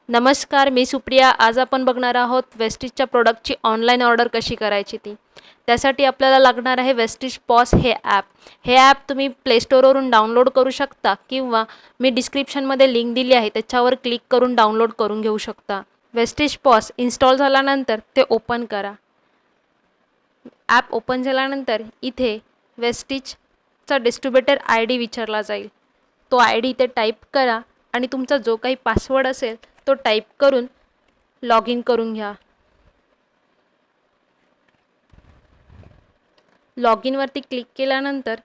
नमस्कार, मी सुप्रिया. आज आपण बघणार आहोत वेस्टिजच्या प्रॉडक्टची ऑनलाईन ऑर्डर कशी करायची ती. त्यासाठी आपल्याला लागणार आहे वेस्टिज पॉस हे ॲप. हे ॲप तुम्ही प्ले स्टोअरवरून डाउनलोड करू शकता किंवा मी डिस्क्रिप्शनमध्ये लिंक दिली आहे त्याच्यावर क्लिक करून डाउनलोड करून घेऊ शकता. वेस्टिज पॉस इन्स्टॉल झाल्यानंतर ते ओपन करा. ॲप ओपन झाल्यानंतर इथे वेस्टिजचा डिस्ट्रीब्युटर ID विचारला जाईल. तो ID इथे टाईप करा आणि तुमचा जो काही पासवर्ड असेल तो टाईप करून लॉग इन करून घ्या. लॉग इनवरती क्लिक केल्यानंतर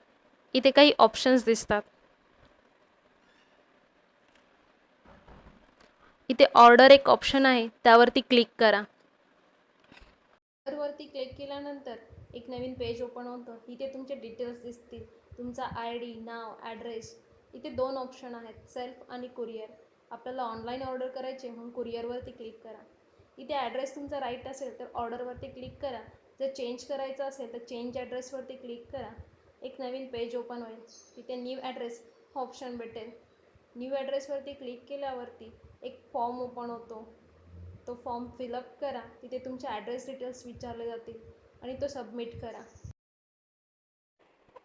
इथे काही ऑप्शन्स दिसतात. इथे ऑर्डर एक ऑप्शन आहे, त्यावरती क्लिक करा. ऑर्डरवरती क्लिक केल्यानंतर एक नवीन पेज ओपन होतं. इथे तुमचे डिटेल्स दिसतील, तुमचा ID, नाव, ॲड्रेस. इथे दोन ऑप्शन आहेत, सेल्फ आणि कुरिअर. आपल्याला ऑनलाईन ऑर्डर करायचे म्हणून कुरिअरवरती क्लिक करा. इथे ॲड्रेस तुमचा राईट असेल तर ऑर्डरवरती क्लिक करा. जर चेंज करायचं असेल तर चेंज ॲड्रेसवरती क्लिक करा. एक नवीन पेज ओपन होईल. तिथे न्यू ॲड्रेस हा ऑप्शन भेटेल. न्यू ॲड्रेसवरती क्लिक केल्यावरती एक फॉर्म ओपन होतो. तो फॉर्म फिलअप करा. तिथे तुमचे ॲड्रेस डिटेल्स विचारले जातील आणि तो सबमिट करा.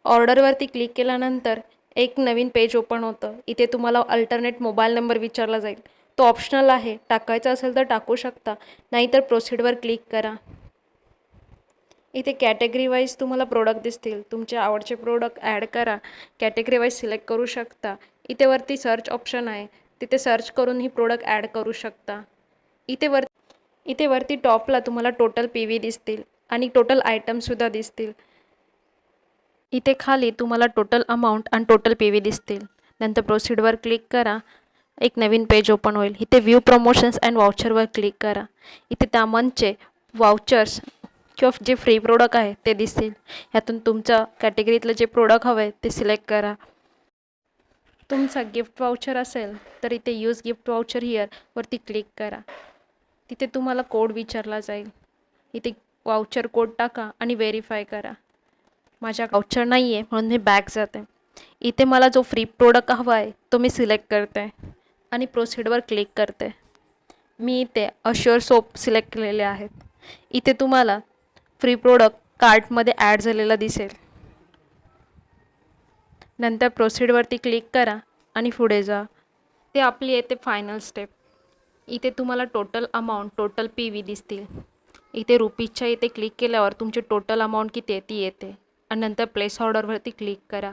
ऑर्डरवरती क्लिक केल्यानंतर एक नवीन पेज ओपन होतं. इथे तुम्हाला अल्टरनेट मोबाईल नंबर विचारला जाईल. तो ऑप्शनल आहे, टाकायचा असेल तर टाकू शकता, नाहीतर प्रोसीडवर क्लिक करा. इथे कॅटेगरी वाईज तुम्हाला प्रोडक्ट दिसतील. तुमचे आवडचे प्रोडक्ट ॲड करा. कॅटेगरी वाईज सिलेक्ट करू शकता. इथे वरती सर्च ऑप्शन आहे, तिथे सर्च करून ही प्रोडक्ट ॲड करू शकता. इथे वरती टॉपला तुम्हाला टोटल PV दिसतील आणि टोटल आयटमसुद्धा दिसतील. इथे खाली तुम्हाला टोटल अमाऊंट आणि टोटल PV दिसतील. नंतर प्रोसीडवर क्लिक करा. एक नवीन पेज ओपन होईल. इथे व्ह्यू प्रमोशन्स अँड वाउचरवर क्लिक करा. इथे त्या मंथचे वाउचर्स किंवा जे फ्री प्रोडक्ट आहे ते दिसतील. ह्यातून तुमच्या कॅटेगरीतलं जे प्रोडक्ट हवं आहे ते सिलेक्ट करा. तुमचा गिफ्ट वाउचर असेल तर इथे यूज गिफ्ट वाउचर हिअर वरती क्लिक करा. तिथे तुम्हाला कोड विचारला जाईल. इथे वाउचर कोड टाका आणि व्हेरीफाय करा. माझ्या वाउचर नाही आहे म्हणून मी बॅक जाते. इथे मला जो फ्री प्रोडक्ट हवा आहे तो मी सिलेक्ट करते आणि प्रोसीडवर क्लिक करते. मी इथे अश्युअर सोप सिलेक्ट केलेले आहेत. इथे तुम्हाला फ्री प्रोडक्ट कार्टमध्ये ॲड झालेला दिसेल. नंतर प्रोसीडवरती क्लिक करा आणि पुढे जा. ते आपली येते फायनल स्टेप. इथे तुम्हाला टोटल अमाऊंट, टोटल PV दिसतील. इथे रुपीजच्या इथे क्लिक केल्यावर तुमची टोटल अमाऊंट किती आहे ती येते आणि नंतर प्लेस ऑर्डरवरती क्लिक करा.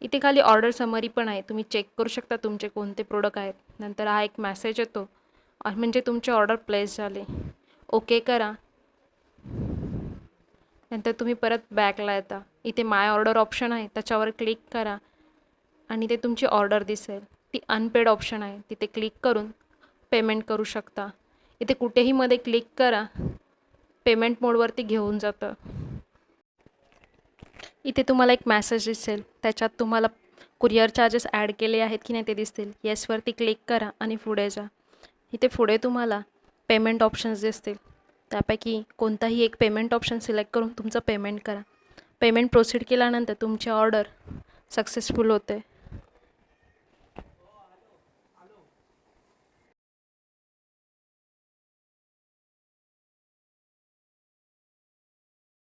इथे खाली ऑर्डर समरी पण आहे, तुम्ही चेक करू शकता तुमचे कोणते प्रोडक्ट आहेत. नंतर हा एक मेसेज येतो म्हणजे तुमची ऑर्डर प्लेस झाली. ओके करा. नंतर तुम्ही परत बॅकला येता. इथे माय ऑर्डर ऑप्शन आहे त्याच्यावर क्लिक करा आणि ते तुमची ऑर्डर दिसेल. ती अनपेड ऑप्शन आहे, तिथे क्लिक करून पेमेंट करू शकता. इथे कुठेही मध्ये क्लिक करा, पेमेंट मोडवरती घेऊन जातं. इथे तुम्हाला एक मेसेज दिसेल, त्याच्यात तुम्हाला कुरिअर चार्जेस ॲड केले आहेत की नाही ते दिसतील. येसवरती क्लिक करा आणि पुढे जा. इथे पुढे तुम्हाला पेमेंट ऑप्शन्स दिसतील. त्यापैकी कोणताही एक पेमेंट ऑप्शन सिलेक्ट करून तुमचं पेमेंट करा. पेमेंट प्रोसीड केल्यानंतर तुमची ऑर्डर सक्सेसफुल होते.